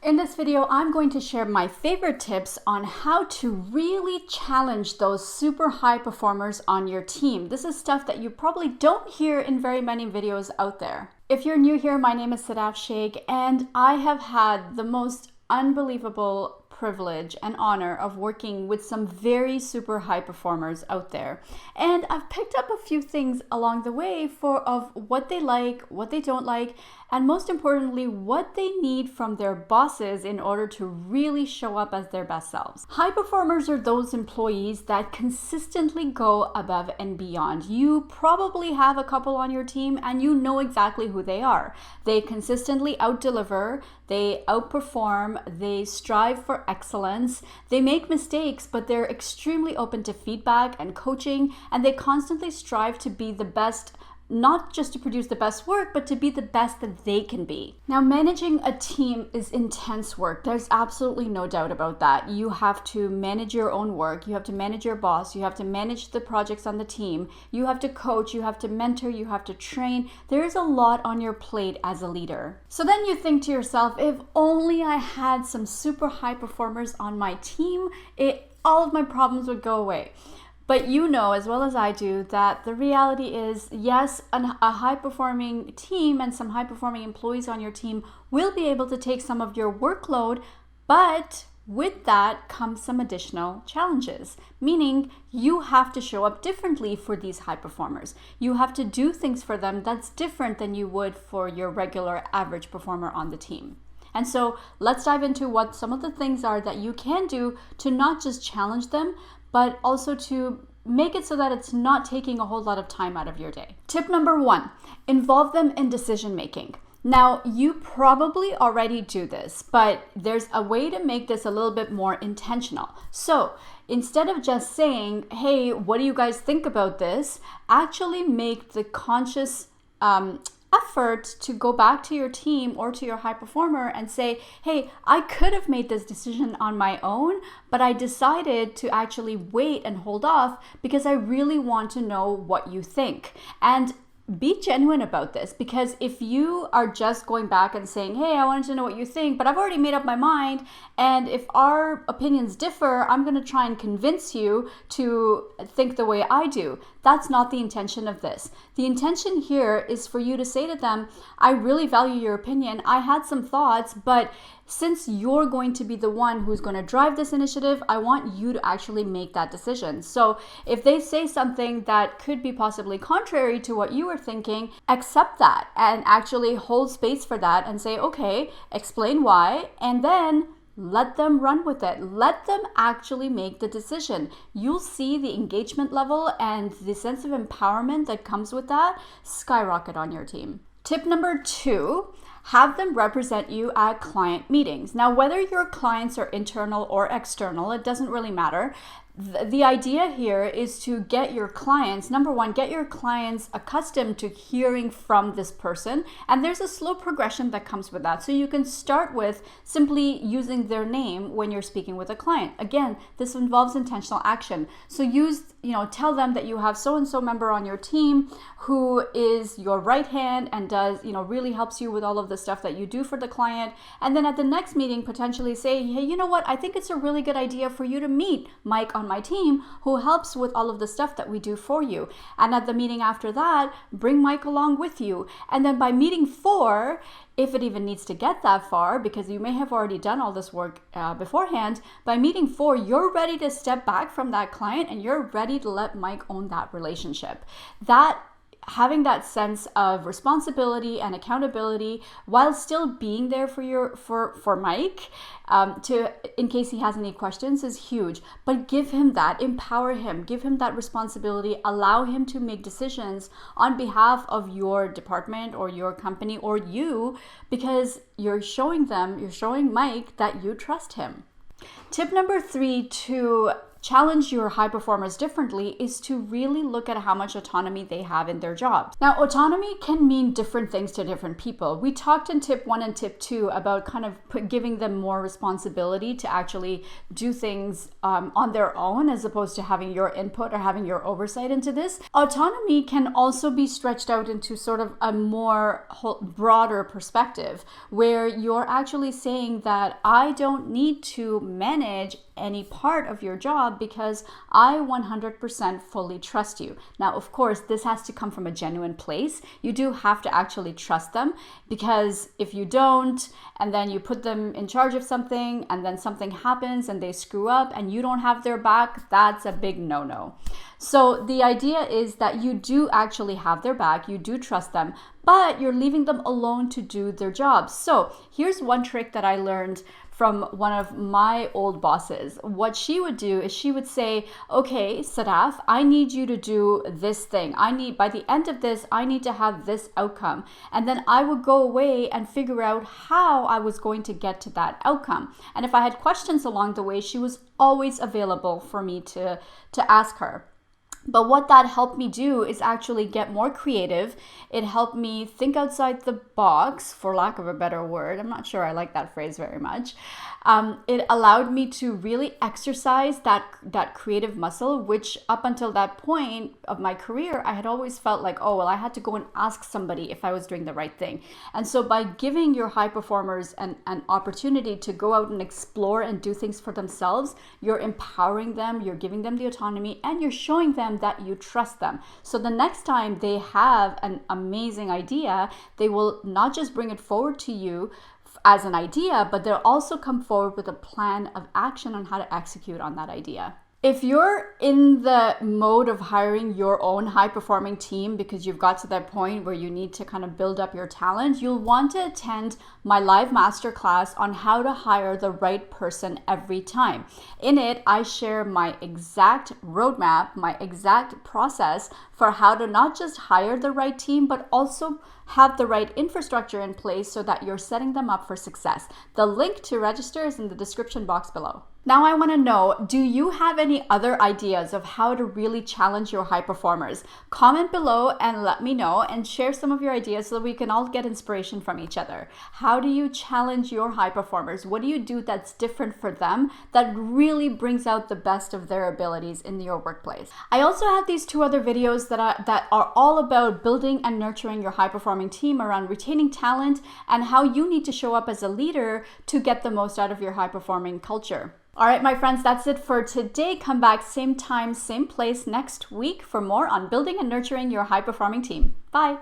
In this video, I'm going to share my favorite tips on how to really challenge those super high performers on your team. This is stuff that you probably don't hear in very many videos out there. If you're new here, my name is Sadaf Sheikh, and I have had the most unbelievable privilege and honor of working with some very super high performers out there. And I've picked up a few things along the way of what they like, what they don't like, and most importantly, what they need from their bosses in order to really show up as their best selves. High performers are those employees that consistently go above and beyond. You probably have a couple on your team and you know exactly who they are. They consistently out-deliver, they outperform, they strive for excellence, they make mistakes, but they're extremely open to feedback and coaching, and they constantly strive to be the best, not just to produce the best work, but to be the best that they can be. Now, managing a team is intense work. There's absolutely no doubt about that. You have to manage your own work. You have to manage your boss. You have to manage the projects on the team. You have to coach. You have to mentor. You have to train. There's a lot on your plate as a leader. So then you think to yourself, if only I had some super high performers on my team, all of my problems would go away. But you know as well as I do that the reality is, yes, a high-performing team and some high-performing employees on your team will be able to take some of your workload, but with that comes some additional challenges, meaning you have to show up differently for these high performers. You have to do things for them that's different than you would for your regular average performer on the team. And so let's dive into what some of the things are that you can do to not just challenge them, but also to make it so that it's not taking a whole lot of time out of your day. Tip number 1, involve them in decision making. Now, you probably already do this, but there's a way to make this a little bit more intentional. So instead of just saying, hey, what do you guys think about this? Actually make the conscious effort to go back to your team or to your high performer and say, hey, I could have made this decision on my own, but I decided to actually wait and hold off because I really want to know what you think. And be genuine about this, because if you are just going back and saying, hey, I wanted to know what you think, but I've already made up my mind, and if our opinions differ, I'm going to try and convince you to think the way I do. That's not the intention of this. The intention here is for you to say to them, I really value your opinion. I had some thoughts, but since you're going to be the one who's going to drive this initiative, I want you to actually make that decision. So if they say something that could be possibly contrary to what you were thinking, accept that and actually hold space for that and say, okay, explain why, and then let them run with it. Let them actually make the decision. You'll see the engagement level and the sense of empowerment that comes with that skyrocket on your team. Tip number 2, have them represent you at client meetings. Now, whether your clients are internal or external, it doesn't really matter. The idea here is to get your clients, number 1, get your clients accustomed to hearing from this person. And there's a slow progression that comes with that. So you can start with simply using their name when you're speaking with a client. Again, this involves intentional action. So tell them that you have so-and-so member on your team who is your right hand and does, really helps you with all of the stuff that you do for the client. And then at the next meeting, potentially say, hey, you know what? I think it's a really good idea for you to meet Mike on my team who helps with all of the stuff that we do for you. And at the meeting after that, bring Mike along with you. And then by meeting 4, if it even needs to get that far, because you may have already done all this work beforehand, by meeting 4, you're ready to step back from that client and you're ready to let Mike own that relationship. Having that sense of responsibility and accountability while still being there for Mike, in case he has any questions, is huge. But give him that, empower him, give him that responsibility, allow him to make decisions on behalf of your department or your company or you, because you're showing Mike that you trust him. Tip number 3 to challenge your high performers differently is to really look at how much autonomy they have in their jobs. Now, autonomy can mean different things to different people. We talked in tip 1 and tip 2 about kind of giving them more responsibility to actually do things on their own, as opposed to having your input or having your oversight into this. Autonomy can also be stretched out into sort of a more broader perspective, where you're actually saying that I don't need to manage any part of your job because I 100% fully trust you. Now, of course, this has to come from a genuine place. You do have to actually trust them, because if you don't, and then you put them in charge of something, and then something happens and they screw up and you don't have their back, that's a big no-no. So the idea is that you do actually have their back, you do trust them, but you're leaving them alone to do their jobs. So here's one trick that I learned from one of my old bosses. What she would do is she would say, okay, Sadaf, I need you to do this thing. By the end of this, I need to have this outcome. And then I would go away and figure out how I was going to get to that outcome. And if I had questions along the way, she was always available for me to ask her. But what that helped me do is actually get more creative. It helped me think outside the box, for lack of a better word. I'm not sure I like that phrase very much. It allowed me to really exercise that creative muscle, which up until that point of my career, I had always felt like, oh, well, I had to go and ask somebody if I was doing the right thing. And so by giving your high performers an opportunity to go out and explore and do things for themselves, you're empowering them, you're giving them the autonomy, and you're showing them that you trust them. So the next time they have an amazing idea, they will not just bring it forward to you as an idea, but they'll also come forward with a plan of action on how to execute on that idea. If you're in the mode of hiring your own high-performing team because you've got to that point where you need to kind of build up your talent, you'll want to attend my live masterclass on how to hire the right person every time. In it, I share my exact roadmap, my exact process for how to not just hire the right team, but also have the right infrastructure in place so that you're setting them up for success. The link to register is in the description box below. Now I want to know, do you have any other ideas of how to really challenge your high performers? Comment below and let me know, and share some of your ideas so that we can all get inspiration from each other. How do you challenge your high performers? What do you do that's different for them that really brings out the best of their abilities in your workplace? I also have these 2 other videos that are all about building and nurturing your high performing team around retaining talent and how you need to show up as a leader to get the most out of your high performing culture. All right, my friends, that's it for today. Come back same time, same place next week for more on building and nurturing your high performing team. Bye.